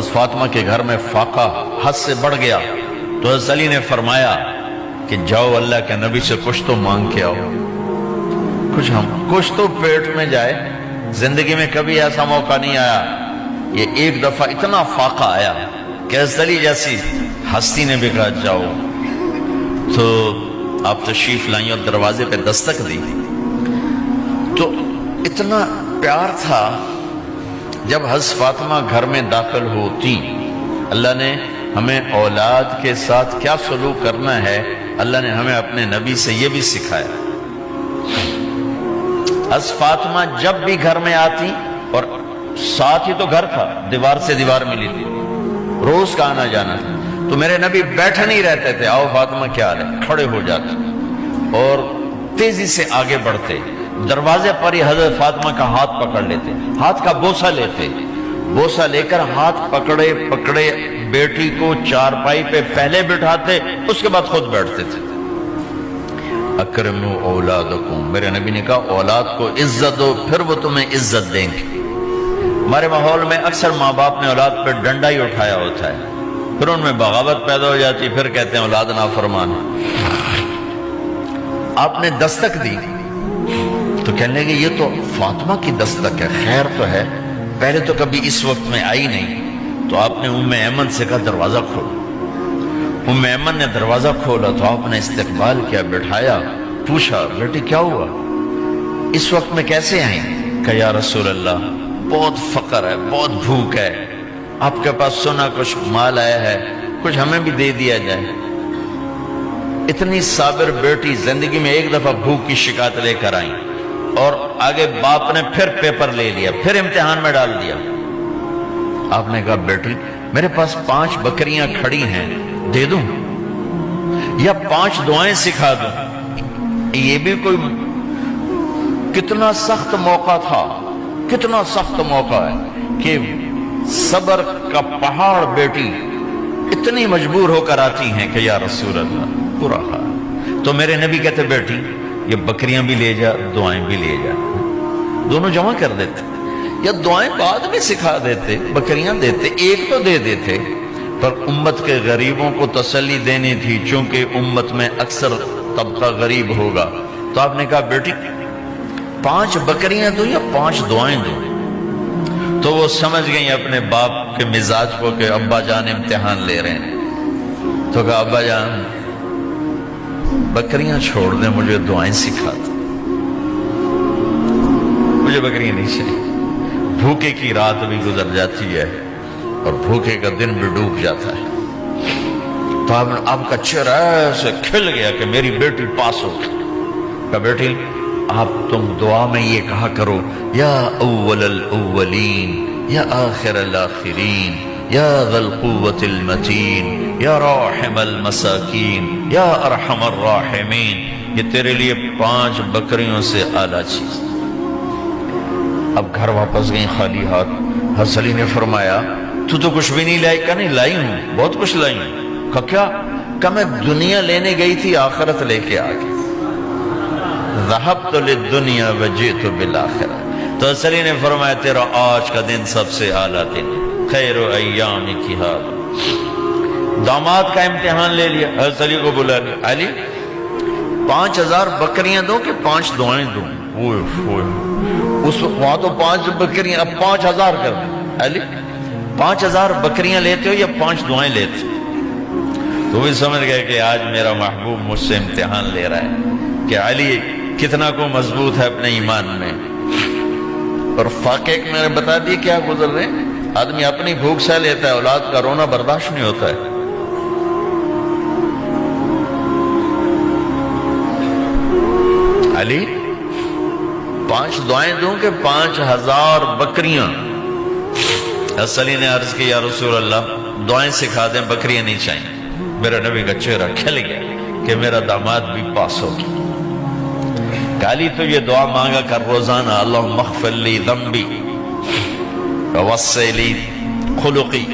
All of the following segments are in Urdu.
حضرت فاطمہ کے گھر میں فاقہ حد سے بڑھ گیا تو حضرت علی نے فرمایا کہ جاؤ اللہ کے نبی سے کچھ تو مانگ کے آؤ، کچھ تو پیٹ میں جائے۔ زندگی میں کبھی ایسا موقع نہیں آیا، یہ ایک دفعہ اتنا فاقہ آیا کہ حضرت علی جیسی ہستی نے بھی کہا جاؤ۔ تو آپ تشریف لائیں اور دروازے پہ دستک دی تو اتنا پیار تھا۔ جب حضرت فاطمہ گھر میں داخل ہوتی، اللہ نے ہمیں اولاد کے ساتھ کیا سلوک کرنا ہے، اللہ نے ہمیں اپنے نبی سے یہ بھی سکھایا۔ حضرت فاطمہ جب بھی گھر میں آتی، اور ساتھ ہی تو گھر تھا، دیوار سے دیوار ملی تھی، روز کا آنا جانا تھا، تو میرے نبی بیٹھے نہیں رہتے تھے، آؤ فاطمہ کیا حال ہے، کھڑے ہو جاتے اور تیزی سے آگے بڑھتے، دروازے پر ہی حضرت فاطمہ کا ہاتھ پکڑ لیتے، ہاتھ کا بوسہ لیتے، بوسہ لے کر ہاتھ پکڑے پکڑے بیٹی کو چارپائی پہ پہلے بٹھاتے، اس کے بعد خود بیٹھتے تھے۔ اکرموا اولادکم، میرے نبی نے کہا اولاد کو عزت دو، پھر وہ تمہیں عزت دیں گے۔ ہمارے ماحول میں اکثر ماں باپ نے اولاد پہ ڈنڈا ہی اٹھایا ہوتا ہے، پھر ان میں بغاوت پیدا ہو جاتی، پھر کہتے ہیں اولاد نافرمان۔ آپ نے دستک دی تو کہنے لگے یہ تو فاطمہ کی دستک ہے، خیر تو ہے، پہلے تو کبھی اس وقت میں آئی نہیں۔ تو آپ نے ام ایمن سے کہا دروازہ کھولو۔ ام ایمن نے دروازہ کھولا تو آپ نے استقبال کیا، بٹھایا، پوچھا بیٹی کیا ہوا، اس وقت میں کیسے آئیں؟ کہا یا رسول اللہ بہت فقر ہے، بہت بھوک ہے، آپ کے پاس سنا کچھ مال آیا ہے، کچھ ہمیں بھی دے دیا جائے۔ اتنی صابر بیٹی زندگی میں ایک دفعہ بھوک کی شکایت لے کر آئیں، اور آگے باپ نے پھر پیپر لے لیا، پھر امتحان میں ڈال دیا۔ آپ نے کہا بیٹی میرے پاس 5 بکریاں کھڑی ہیں، دے دوں یا 5 دعائیں سکھا دوں؟ یہ بھی کوئی کتنا سخت موقع تھا، کتنا سخت موقع ہے کہ صبر کا پہاڑ بیٹی اتنی مجبور ہو کر آتی ہیں کہ یا رسول اللہ برا حال۔ تو میرے نبی کہتے بیٹی یہ بکریاں بھی لے جا، دعائیں بھی لے جا، دونوں جمع کر دیتے، یا دعائیں بعد میں سکھا دیتے، بکریاں دیتے، ایک تو دے دیتے، پر امت کے غریبوں کو تسلی دینی تھی، چونکہ امت میں اکثر طبقہ غریب ہوگا۔ تو آپ نے کہا بیٹی 5 بکریاں دوں یا 5 دعائیں دوں؟ تو وہ سمجھ گئیں اپنے باپ کے مزاج کو کہ ابا جان امتحان لے رہے ہیں۔ تو کہا ابا جان بکریاں چھوڑ دیں، مجھے دعائیں سکھا دیں، مجھے بکریاں نہیں چاہیے۔ بھوکے کی رات بھی گزر جاتی ہے اور بھوکے کا دن بھی ڈوب جاتا ہے۔ تو آپ کا چہرہ ایسے کھل گیا کہ میری بیٹی پاس ہو گئی۔ کہا بیٹی آپ تم دعا میں یہ کہا کرو یا اول الاولین یا آخر الاخرین یا ذا القوة المتین یا راحم المساکین یا ارحم الراحمین، یہ تیرے لیے 5 بکریوں سے اعلیٰ چیز۔ اب گھر واپس گئیں خالی ہاتھ۔ حضرت علی نے فرمایا تو کچھ بھی نہیں لائی؟ کہا نہیں لائی ہوں، بہت کچھ لائی ہوں۔ کہا کیا؟ کہا میں دنیا لینے گئی تھی، آخرت لے کے آ گئی۔ ذہبت للدنیا وجئت بالآخرہ۔ تو حضرت علی نے فرمایا تیرا آج کا دن سب سے اعلیٰ دن، خیر ایامک ھذا۔ داماد کا امتحان لے لیا، حضرت علی کو بلا لیا، علی 5000 بکریاں دو کہ 5 دعائیں دوں؟ اس وہاں تو 5 بکریاں، اب 5000 کر دیں۔ علی 5000 بکریاں لیتے ہو یا 5 دعائیں لیتے ہو؟ تو بھی سمجھ گئے کہ آج میرا محبوب مجھ سے امتحان لے رہا ہے کہ علی کتنا کو مضبوط ہے اپنے ایمان میں۔ اور فاقے میں نے بتا دی کیا گزر رہے ہیں۔ آدمی اپنی بھوک سہ لیتا ہے، اولاد کا رونا برداشت نہیں ہوتا ہے۔ علی 5 دعائیں دوں کہ 5000 بکریاں؟ حضرت علی نے عرض کی یا رسول اللہ دعائیں سکھا دیں، بکریاں نہیں چاہیے۔ میرا نبی کا چہرہ کھل گیا کہ میرا داماد بھی پاس ہو گیا۔ علی تو یہ دعا مانگا کر روزانہ، اللہم اغفر لی ذنبی ووسع لی خلقی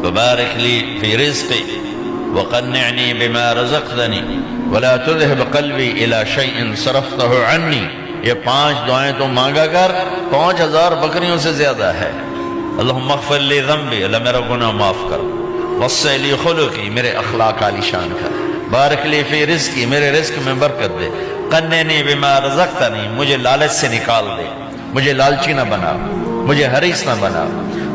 وبارک لی فی رزقی وقنعنی بما رزقتنی ولا تذهب قلبی الی شیء صرفتہ عنی۔ یہ 5 دعائیں تو مانگا کر، 5000 بکریوں سے زیادہ ہے۔ اللہم اغفر لی ذنبی، اللہ میرا گناہ معاف کر، وسع لی خلقی، میرے اخلاق عالی شان کر، بارک لی فی رزقی، میرے رزق میں برکت دے، قننی بما رزقتنی، مجھے لالچ سے نکال دے، مجھے لالچی نہ بنا، مجھے حریص نہ بنا،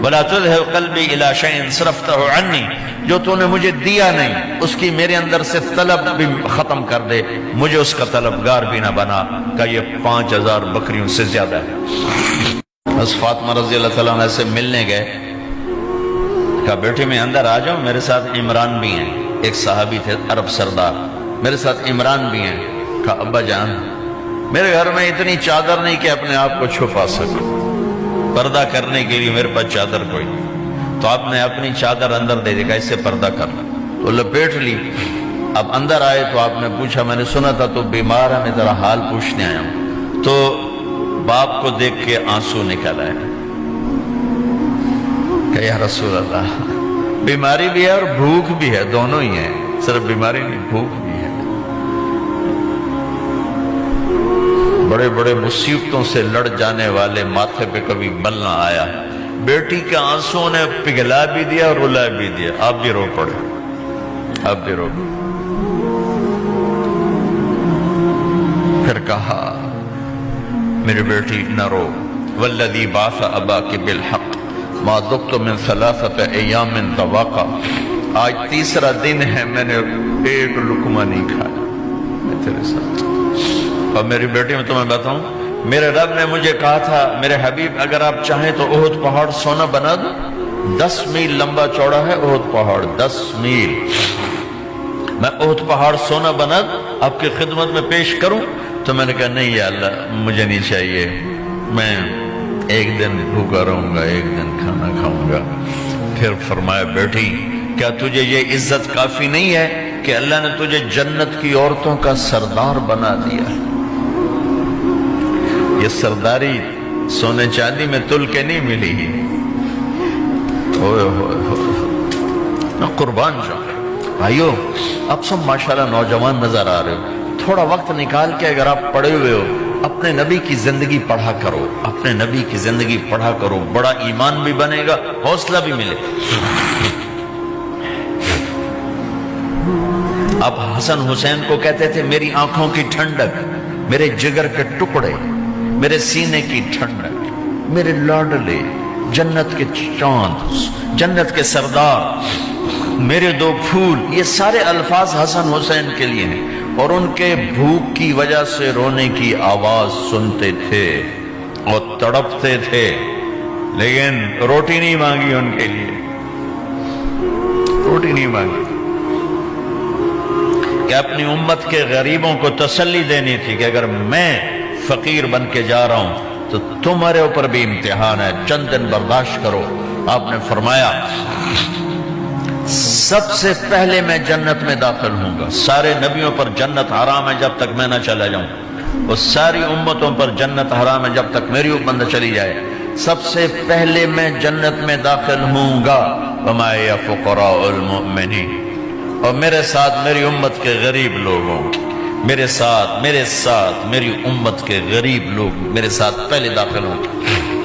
ولا تذهب قلبی الی شیء صرفتہ عنی، جو تو نے مجھے دیا نہیں اس کی میرے اندر سے طلب بھی ختم کر دے، مجھے اس کا طلبگار بھی نہ بنا، کہ یہ 5000 بکریوں سے زیادہ ہے۔ بس فاطمہ رضی اللہ تعالیٰ عنہ سے ملنے گئے، کہا بیٹی میں اندر آ جاؤں، میرے ساتھ عمران بھی ہیں، ایک صحابی تھے عرب سردار، میرے ساتھ عمران بھی ہیں۔ کہا ابا جان میرے گھر میں اتنی چادر نہیں کہ اپنے آپ کو چھپا سکوں، پردہ کرنے کے لیے میرے پاس چادر کوئی نہیں، تو آپ نے اپنی چادر اندر دے دی، کہا اس سے پردہ کرنا، تو لپیٹ لی۔ اب اندر آئے تو آپ نے پوچھا میں نے سنا تھا تو بیمار ہے، میں تیرا حال پوچھنے آیا ہوں، تو باپ کو دیکھ کے آنسو نکل آئے کہ یا رسول اللہ بیماری بھی ہے اور بھوک بھی ہے، دونوں ہی ہیں، صرف بیماری نہیں بھوک بھی ہے، بڑے بڑے مصیبتوں سے لڑ جانے والے ماتھے پہ کبھی بل نہ آیا، بیٹی کے آنسوں نے پگھلا بھی دیا اور رلا بھی دیا، آپ بھی رو پڑے، آپ بھی رو پڑے۔ پھر کہا میری بیٹی نہ رو، والذی بعث اباک بالحق ما دقت من 3 ایام طواقا، آج تیسرا دن ہے میں نے ایک لقمہ نہیں کھایا، میں تیرے ساتھ۔ اور میری بیٹی میں تمہیں بتاؤں، میرے رب نے مجھے کہا تھا میرے حبیب اگر آپ چاہیں تو احد پہاڑ سونا بنا دو، 10 میل لمبا چوڑا ہے احد پہاڑ، 10 میل، میں احد پہاڑ سونا بنا دوں آپ کی خدمت میں پیش کروں؟ تو میں نے کہا نہیں یا اللہ مجھے نہیں چاہیے، میں ایک دن بھوکا رہوں گا، ایک دن کھانا کھاؤں گا۔ پھر فرمایا بیٹی کیا تجھے یہ عزت کافی نہیں ہے کہ اللہ نے تجھے جنت کی عورتوں کا سردار بنا دیا؟ یہ سرداری سونے چاندی میں تل کے نہیں ملی ہی، میں قربان جاؤں۔ بھائیو اب سب ماشاءاللہ نوجوان نظر آ رہے ہو، تھوڑا وقت نکال کے اگر آپ پڑھے ہوئے ہو اپنے نبی کی زندگی پڑھا کرو، اپنے نبی کی زندگی پڑھا کرو، بڑا ایمان بھی بنے گا، حوصلہ بھی ملے۔ اب حسن حسین کو کہتے تھے میری آنکھوں کی ٹھنڈک، میرے جگر کے ٹکڑے، میرے سینے کی ٹھنڈک، میرے لاڈلے، جنت کے چاند، جنت کے سردار، میرے 2 پھول، یہ سارے الفاظ حسن حسین کے لیے ہیں، اور ان کے بھوک کی وجہ سے رونے کی آواز سنتے تھے اور تڑپتے تھے، لیکن روٹی نہیں مانگی ان کے لیے، روٹی نہیں مانگی، کہ اپنی امت کے غریبوں کو تسلی دینی تھی کہ اگر میں فقیر بن کے جا رہا ہوں تو تمہارے اوپر بھی امتحان ہے، چند دن برداشت کرو۔ آپ نے فرمایا سب سے پہلے میں جنت میں داخل ہوں گا، سارے نبیوں پر جنت حرام ہے جب تک میں نہ چلا جاؤں، اور ساری امتوں پر جنت حرام ہے جب تک میری امت نہ چلی جائے، سب سے پہلے میں جنت میں داخل ہوں گا، وما یا فقراء المؤمنین، اور میرے ساتھ میری امت کے غریب لوگوں، میرے ساتھ میری امت کے غریب لوگ میرے ساتھ پہلے داخل ہوں گے۔